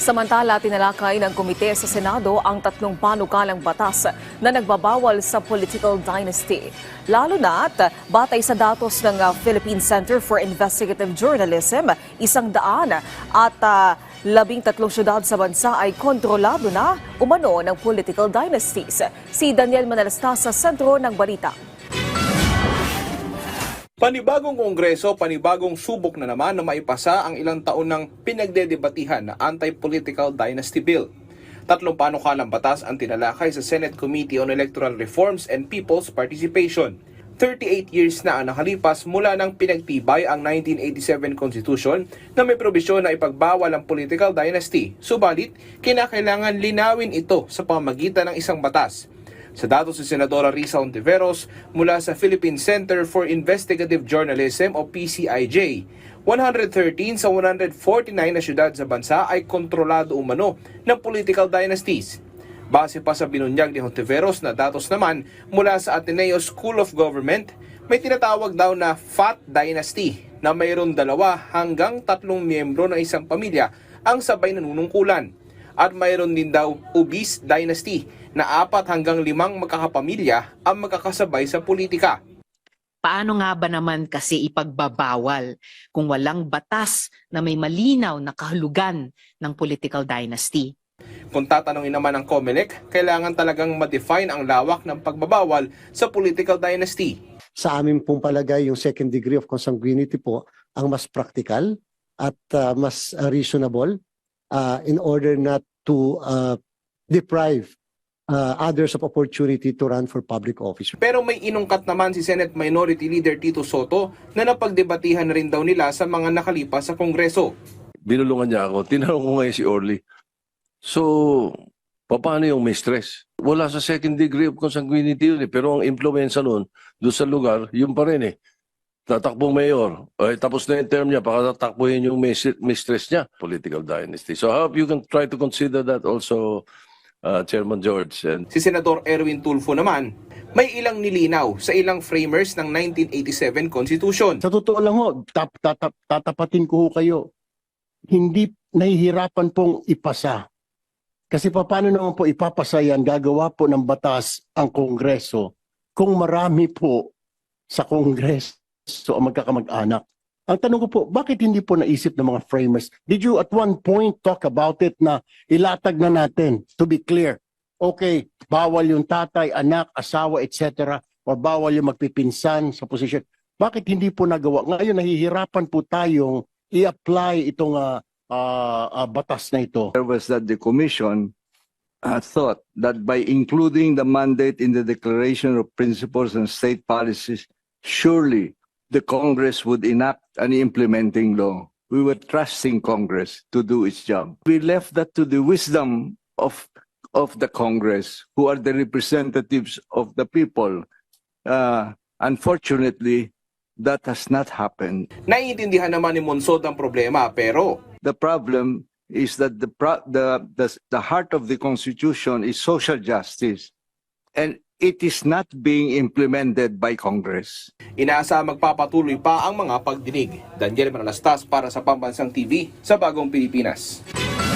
Samantala, tinalakay ng komite sa Senado ang 3 panukalang batas na nagbabawal sa political dynasty. Lalo na't batay sa datos ng Philippine Center for Investigative Journalism, 100 at 13 syudad sa bansa ay kontrolado na umano ng political dynasties. Si Daniel Manalastas sa sentro ng balita. Panibagong kongreso, panibagong subok na naman na maipasa ang ilang taon ng pinagdedebatihan na anti-political dynasty bill. 3 panukalang batas ang tinalakay sa Senate Committee on Electoral Reforms and People's Participation. 38 years na ang nakalipas mula nang pinagtibay ang 1987 Constitution na may probisyon na ipagbawal ang political dynasty. Subalit, kinakailangan linawin ito sa pamamagitan ng isang batas. Sa datos si Senadora Risa Hontiveros mula sa Philippine Center for Investigative Journalism o PCIJ, 113 sa 149 na syudad sa bansa ay kontrolado umano ng political dynasties. Base pa sa binunyag ni Hontiveros na datos naman mula sa Ateneo School of Government, may tinatawag daw na Fat Dynasty na mayroon 2 hanggang 3 miyembro ng isang pamilya ang sabay nanunungkulan. At mayroon din daw Obese Dynasty na 4 hanggang 5 magkakapamilya ang magkakasabay sa politika. Paano nga ba naman kasi ipagbabawal kung walang batas na may malinaw na kahulugan ng political dynasty? Kung tatanungin naman ng COMELEC, kailangan talagang ma-define ang lawak ng pagbabawal sa political dynasty. Sa amin pong palagay, yung second degree of consanguinity po ang mas practical at mas reasonable in order not to deprive others of opportunity to run for public office. Pero may inungkat naman si Senate Minority Leader Tito Soto na napagdebatihan na rin daw nila sa mga nakalipas sa Kongreso. Binulungan niya ako, tinanong ko ngayon si Orly. So, paano yung may stress? Wala sa second degree of consanguinity yun pero ang impluensya nun, doon sa lugar, yun pa rin tatakbong mayor, tapos na yung term niya, pakatatakbuhin yung may stress niya, political dynasty. So I hope you can try to consider that also, Chairman George. Si Senador Erwin Tulfo naman, may ilang nilinaw sa ilang framers ng 1987 Constitution. Sa totoo lang ho, tatapatin ko ho kayo, hindi nahihirapan pong ipasa. Kasi paano naman po ipapasa yan, gagawa po ng batas ang Kongreso kung marami po sa Kongreso ang magkakamag-anak. Ang tanong ko po, bakit hindi po naisip ng mga framers? Did you at one point talk about it na ilatag na natin, to be clear, okay, bawal yung tatay, anak, asawa, etc. or bawal yung magpipinsan sa posisyon. Bakit hindi po nagawa? Ngayon, nahihirapan po tayong i-apply itong batas na ito. There was that the Commission thought that by including the mandate in the Declaration of Principles and State Policies, surely the Congress would enact an implementing law. We were trusting Congress to do its job. We left that to the wisdom of the Congress, who are the representatives of the people. Unfortunately, that has not happened. Naiintindihan naman ni Monsod ang problema, pero The problem is that the heart of the Constitution is social justice, and it is not being implemented by Congress. inaasa magpapatuloy pa ang mga pagdinig. Daniel Manalastas para sa Pambansang TV sa Bagong Pilipinas.